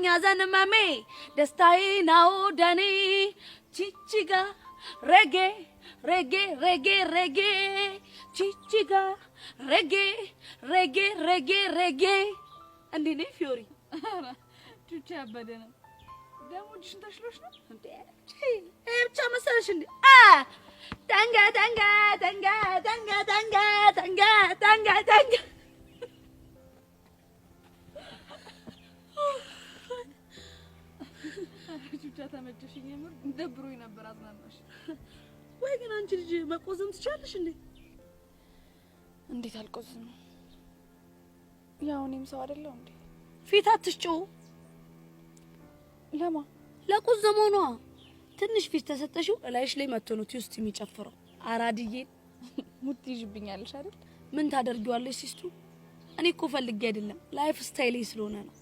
ቢኖረኝ ሐዘን ህመሜ ደስታዬ ነው ደኔ ቺቺጋ ሬጌ ሬጌ ሬጌ ሬጌ ቺቺጋ ሬጌ ሬጌ ሬጌ ሬጌ እንዴ ነይ ፊዮሪ ቹቻ ያበደነ ደሞ ዲሽን ተሽሎሽ ነው እንዴ ብቻ መሰለሽ እንዴ ተንጋ ተንጋ ተንጋ ተንጋ ተንጋ ተንጋ ተንጋ ተንጋ ቹቻ ተመቸሽኝ የምር ደብሮኝ ነበር አዝናናሽ ወይ ግን አንቺ ልጅ መቆዘም ትችያለሽ እንዴ እንዴት አልቆዝም ያው እኔም ሰው አይደለሁ እንዴ ፊት አትስጪው ለማ ለቆዘመው ነው ትንሽ ፊት ተሰጠሽው እላይሽ ላይ መጥቶ ነው ትውስት የሚጨፍረው አራድዬ ሙት ይጅብኛልሽ አይደል ምን ታደርጊዋለሽ ሲስቱ እኔ እኮ ፈልጌ አይደለም ላይፍ ስታይሌ ስለሆነ ነው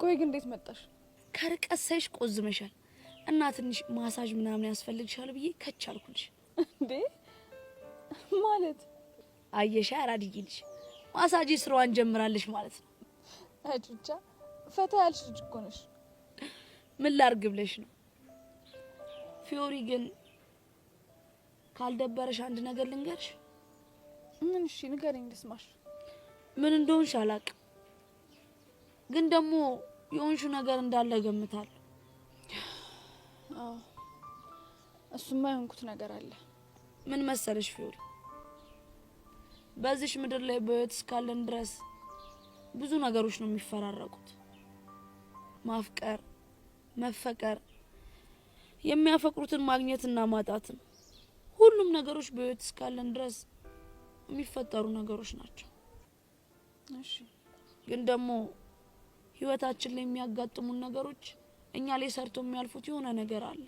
ቆይ ግን እንዴት መጣሽ ከርቀት ሳይሽ ቆዝመሻል እና ትንሽ ማሳጅ ምናምን ያስፈልግሻል ብዬ ከቻልኩልሽ እንዴ ማለት አየሽ አራድዬ ልጅ ማሳጅ ስራዋን ጀምራለሽ ማለት ነው አጭቻ ፈታ ያልሽ ልጅ እኮ ነሽ ምን ላርግ ብለሽ ነው ፊዮሪ ግን ካልደበረሽ አንድ ነገር ልንገርሽ ምን እሺ ንገሪኝ ልስማሽ ምን እንደሆንሽ አላውቅም ግን ደግሞ የሆንሽ ነገር እንዳለ ገምታለሁ እሱማ የሆንኩት ነገር አለ ምን መሰለሽ ፊዮሪ በዚህ ምድር ላይ በህይወት እስካለን ድረስ ብዙ ነገሮች ነው የሚፈራረቁት ማፍቀር መፈቀር የሚያፈቅሩትን ማግኘትና ማጣት ሁሉም ነገሮች በህይወት እስካለን ድረስ የሚፈጠሩ ነገሮች ናቸው እሺ ግን ደግሞ ህይወታችን ላይ የሚያጋጥሙን ነገሮች እኛ ላይ ሰርቶ የሚያልፉት የሆነ ነገር አለ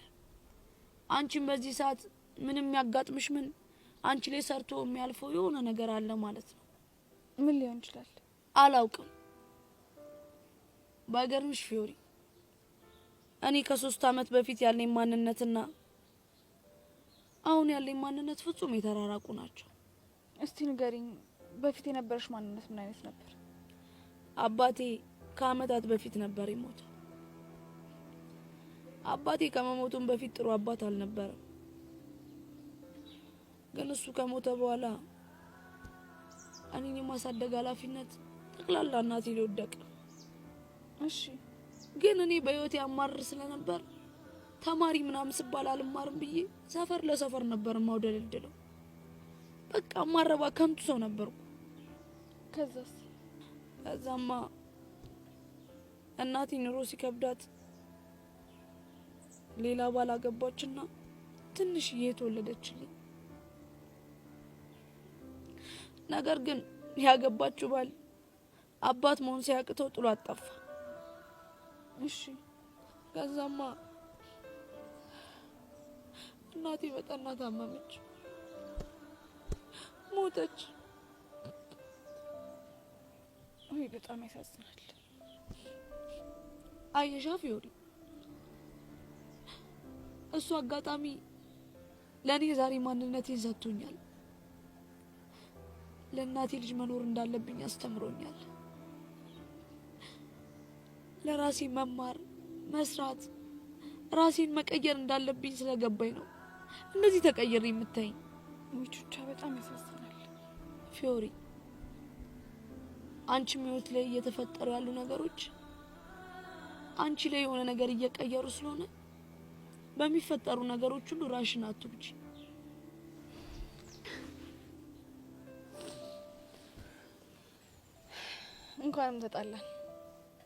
አንቺም በዚህ ሰዓት ምንም ያጋጥምሽ ምን አንቺ ላይ ሰርቶ የሚያልፈው የሆነ ነገር አለ ማለት ነው ምን ሊሆን ይችላል አላውቅም ባገርምሽ ፊዮሪ እኔ ከ3 አመት በፊት ያለኝ ማንነትና አሁን ያለኝ ማንነት ፍጹም የተራራቁ ናቸው እስቲ ንገሪኝ በፊት የነበረሽ ማንነት ምን አይነት ነበር አባቴ ከአመታት በፊት ነበር የሞተው አባቴ ከመሞቱም በፊት ጥሩ አባት አልነበረም ግን እሱ ከሞተ በኋላ እኔን የማሳደግ ኃላፊነት ጠቅላላ እናቴ ላይ ወደቀ እሺ ግን እኔ በህይወቴ አማርር ስለነበር ተማሪ ምናምን ስባል አልማርም ብዬ ሰፈር ለሰፈር ነበር ማውደልድለው በቃ ማረባ ከንቱ ሰው ነበርኩ ከዛማ እናቴ ኑሮ ሲከብዳት ሌላ ባል አገባችና ትንሽዬ ተወለደችልኝ ነገር ግን ያገባችው ባል አባት መሆን ሲያቅተው ጥሎ አጣፋ እሺ ከዛማ እናቴ በጠና ታመመች ሞተች ወይ በጣም ያሳዝናል አየሻ ፊዮሪ እሱ አጋጣሚ ለኔ ዛሬ ማንነቴን ሰጥቶኛል ለእናቴ ልጅ መኖር እንዳለብኝ አስተምሮኛል ለራሴ መማር መስራት ራሴን መቀየር እንዳለብኝ ስለገባኝ ነው እንደዚህ ተቀየረ የምታይ ቹቻ በጣም ያሳዝናል ፊዮሪ አንቺ ህይወት ላይ እየተፈጠሩ ያሉ ነገሮች አንቺ ላይ የሆነ ነገር እየቀየሩ ስለሆነ በሚፈጠሩ ነገሮች ሁሉ ራሽን አትውጪ እንኳንም ተጣላን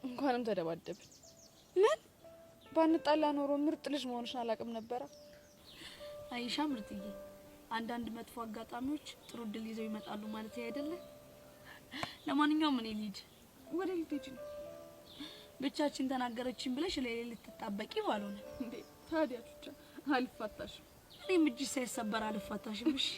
እንኳንም ተደባደብን ምን ባንጣላ ኖሮ ምርጥ ልጅ መሆንሽን አላቅም ነበር አይሻ ምርጥዬ አንዳንድ መጥፎ አጋጣሚዎች ጥሩ ድል ይዘው ይመጣሉ ማለት አይደለ ለማንኛውም እኔ ልጅ ወደ ልጅ ብቻችን ተናገረችን ብለሽ ለሌላ ልትጣበቂ ባልሆነ እንዴ ታዲያ ብቻ አልፋታሽ እኔ ምጅ ሳይሰበር አልፋታሽም እሺ